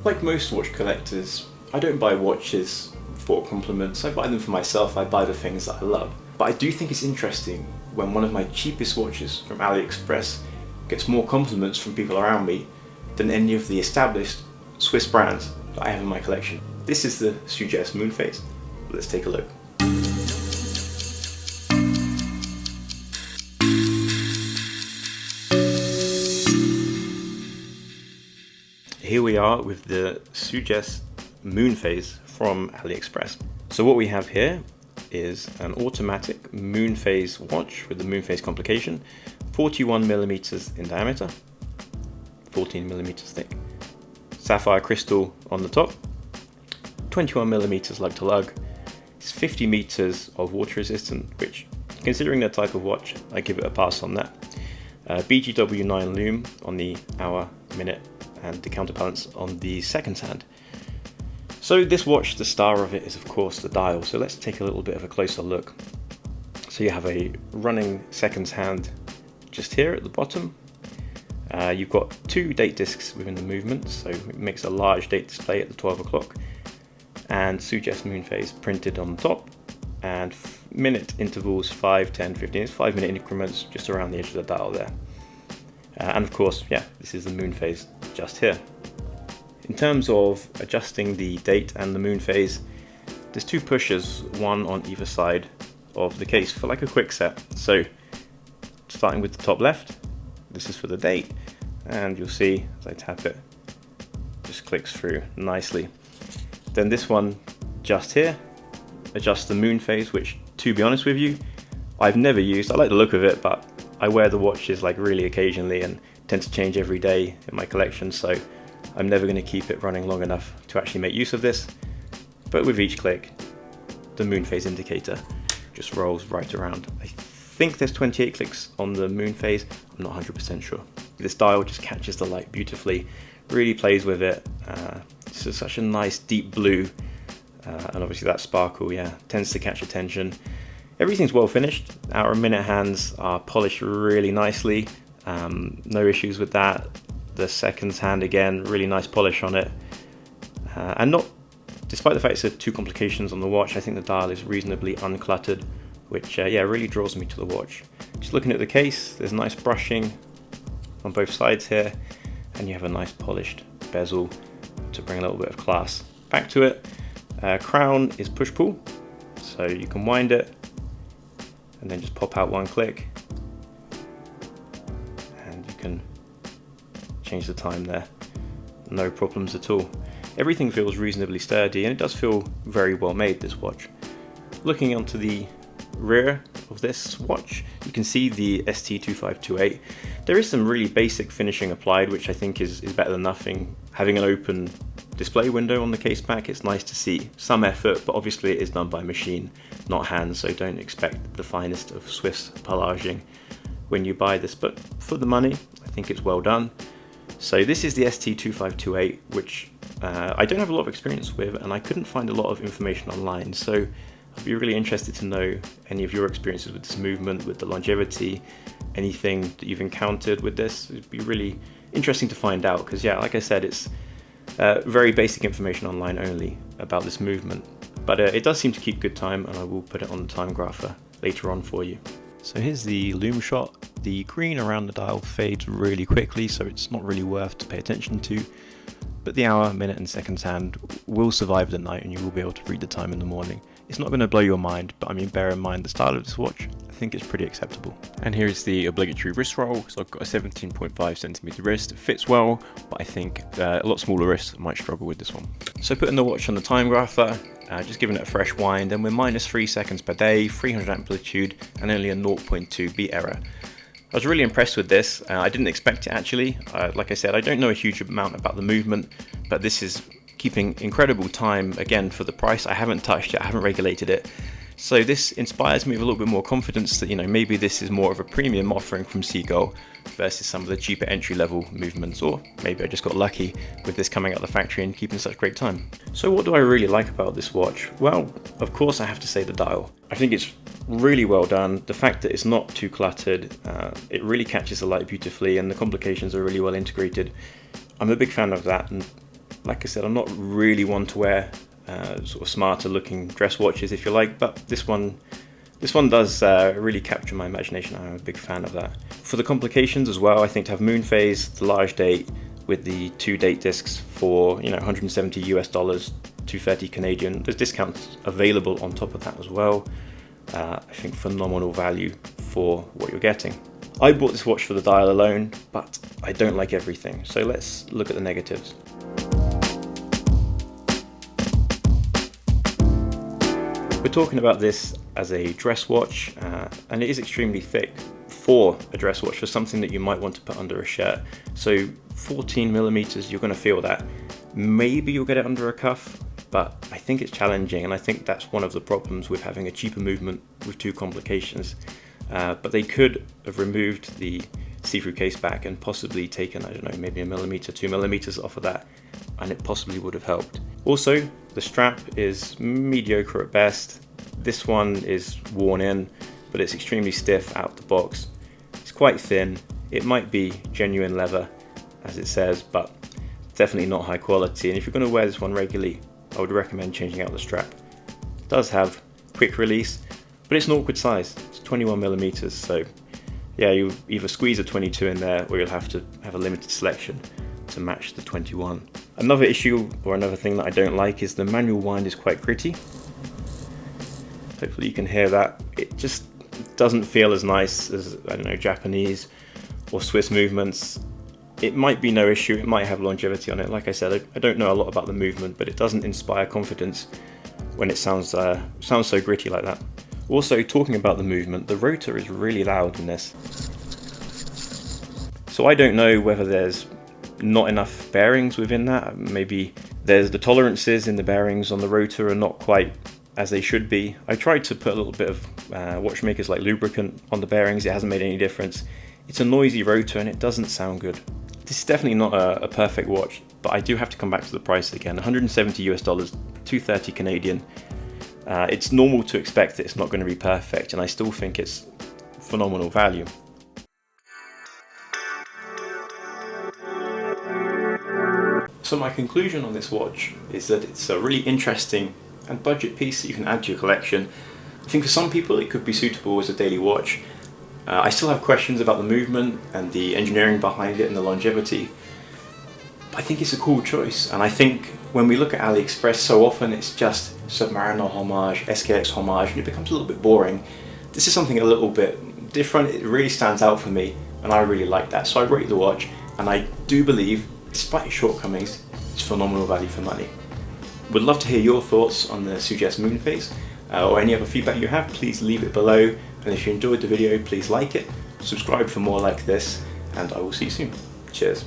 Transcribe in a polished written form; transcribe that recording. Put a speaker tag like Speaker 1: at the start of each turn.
Speaker 1: Like most watch collectors, I don't buy watches for compliments. I buy them for myself. I buy the things that I love. But I do think it's interesting when one of my cheapest watches from Aliexpress gets more compliments from people around me than any of the established Swiss brands that I have in my collection. This is the Sugess Moonphase. Let's take a look. Here we are with the Sugess Moonphase from Aliexpress. So what we have here is an automatic Moonphase watch with the Moonphase complication, 41mm in diameter, 14mm thick, sapphire crystal on the top, 21mm lug to lug. It's 50 meters of water resistant, which, considering the type of watch, I give it a pass on that. BGW9 lume on the hour, minute, and the counterbalance on the seconds hand. So this watch, the star of it is of course the dial, so let's take a little bit of a closer look. So you have a running seconds hand just here at the bottom. You've got two date discs within the movement, so it makes a large date display at the 12 o'clock, and Sugess Moonphase printed on the top, and minute intervals 5, 10, 15, it's 5-minute increments just around the edge of the dial there. And of course, yeah, this is the Moonphase just here. In terms of adjusting the date and the Moonphase, there's two pushers, one on either side of the case for like a quick set. So starting with the top left, this is for the date, and you'll see as I tap it, just clicks through nicely. Then this one just here adjusts the Moonphase, which, to be honest with you, I've never used. I like the look of it, but I wear the watches like really occasionally and tend to change every day in my collection, so I'm never going to keep it running long enough to actually make use of this. But with each click, the Moonphase indicator just rolls right around. I think there's 28 clicks on the Moonphase, I'm not 100% sure. This dial just catches the light beautifully, really plays with it. It's just such a nice deep blue, and obviously that sparkle, yeah, tends to catch attention. Everything's well finished. Our minute hands are polished really nicely, no issues with that. The seconds hand, again, really nice polish on it, and not, despite the fact it's two complications on the watch, I think the dial is reasonably uncluttered, which yeah, really draws me to the watch. Just looking at the case, there's nice brushing on both sides here, and you have a nice polished bezel to bring a little bit of class back to it. Crown is push-pull, so you can wind it and then just pop out one click, and you can change the time there, no problems at all. Everything feels reasonably sturdy, and it does feel very well made, this watch. Looking onto the rear of this watch, you can see the ST2528. There is some really basic finishing applied, which I think is better than nothing. Having an open display window on the case back, it's nice to see some effort, but obviously it is done by machine, not hand, so don't expect the finest of Swiss polishing when you buy this, but for the money, I think it's well done. So this is the ST2528, which I don't have a lot of experience with, and I couldn't find a lot of information online, so I'd be really interested to know any of your experiences with this movement, with the longevity, anything that you've encountered with this. It'd be really interesting to find out, because yeah, like I said, it's very basic information online only about this movement, but it does seem to keep good time, and I will put it on the time grapher later on for you. So here's the lume shot. The green around the dial fades really quickly, so it's not really worth to pay attention to, but the hour, minute and seconds hand will survive the night, and you will be able to read the time in the morning. It's not going to blow your mind, but I mean, bear in mind the style of this watch, I think it's pretty acceptable. And here is the obligatory wrist roll. So I've got a 17.5 centimeter wrist. It fits well, but I think a lot smaller wrists might struggle with this one. So putting the watch on the time grapher, just giving it a fresh wind, and we're -3 seconds per day, 300 amplitude, and only a 0.2 beat error. I was really impressed with this. I didn't expect it actually. Like I said, I don't know a huge amount about the movement, but this is keeping incredible time, again, for the price. I haven't touched it, I haven't regulated it. So this inspires me with a little bit more confidence that, you know, maybe this is more of a premium offering from Seagull versus some of the cheaper entry-level movements, or maybe I just got lucky with this coming out of the factory and keeping such great time. So what do I really like about this watch? Well, of course I have to say the dial. I think it's really well done. The fact that it's not too cluttered, it really catches the light beautifully, and the complications are really well integrated. I'm a big fan of that, and Like I said, I'm not really one to wear sort of smarter looking dress watches, if you like, but this one does really capture my imagination. I'm a big fan of that. For the complications as well, I think to have Moonphase, the large date with the 2 date discs for $170 US, 230 Canadian. There's discounts available on top of that as well. I think phenomenal value for what you're getting. I bought this watch for the dial alone, but I don't like everything. So let's look at the negatives. We're talking about this as a dress watch, and it is extremely thick for a dress watch, for something that you might want to put under a shirt. So 14 millimeters, you're going to feel that. Maybe you'll get it under a cuff, but I think it's challenging, and I think that's one of the problems with having a cheaper movement with 2 complications. But they could have removed the see-through case back and possibly taken, I don't know, maybe 1 millimeter, 2 millimeters off of that, and it possibly would have helped. Also, the strap is mediocre at best. This one is worn in, but it's extremely stiff out the box. It's quite thin. It might be genuine leather, as it says, but definitely not high quality. And if you're going to wear this one regularly, I would recommend changing out the strap. It does have quick release, but it's an awkward size. It's 21 millimeters, so yeah, you either squeeze a 22 in there, or you'll have to have a limited selection to match the 21. Another issue, or another thing that I don't like, is the manual wind is quite gritty. Hopefully you can hear that. It just doesn't feel as nice as, I don't know, Japanese or Swiss movements. It might be no issue, it might have longevity on it. Like I said, I don't know a lot about the movement, but it doesn't inspire confidence when it sounds so gritty like that. Also, talking about the movement, the rotor is really loud in this. So I don't know whether there's not enough bearings within that. Maybe there's the tolerances in the bearings on the rotor are not quite as they should be. I tried to put a little bit of watchmakers like lubricant on the bearings. It hasn't made any difference. It's a noisy rotor and it doesn't sound good. This is definitely not a perfect watch, but I do have to come back to the price again. $170 US, 230 Canadian. It's normal to expect that it's not going to be perfect, and I still think it's phenomenal value. So my conclusion on this watch is that it's a really interesting and budget piece that you can add to your collection. I think for some people it could be suitable as a daily watch. I still have questions about the movement and the engineering behind it and the longevity. But I think it's a cool choice, and I think when we look at Aliexpress, so often it's just Submariner homage, SKX homage, and it becomes a little bit boring. This is something a little bit different. It really stands out for me, and I really like that. So I rate the watch, and I do believe, despite its shortcomings, it's phenomenal value for money. Would love to hear your thoughts on the Sugess Moonphase, or any other feedback you have. Please leave it below, and if you enjoyed the video, please like it, subscribe for more like this, and I will see you soon. Cheers.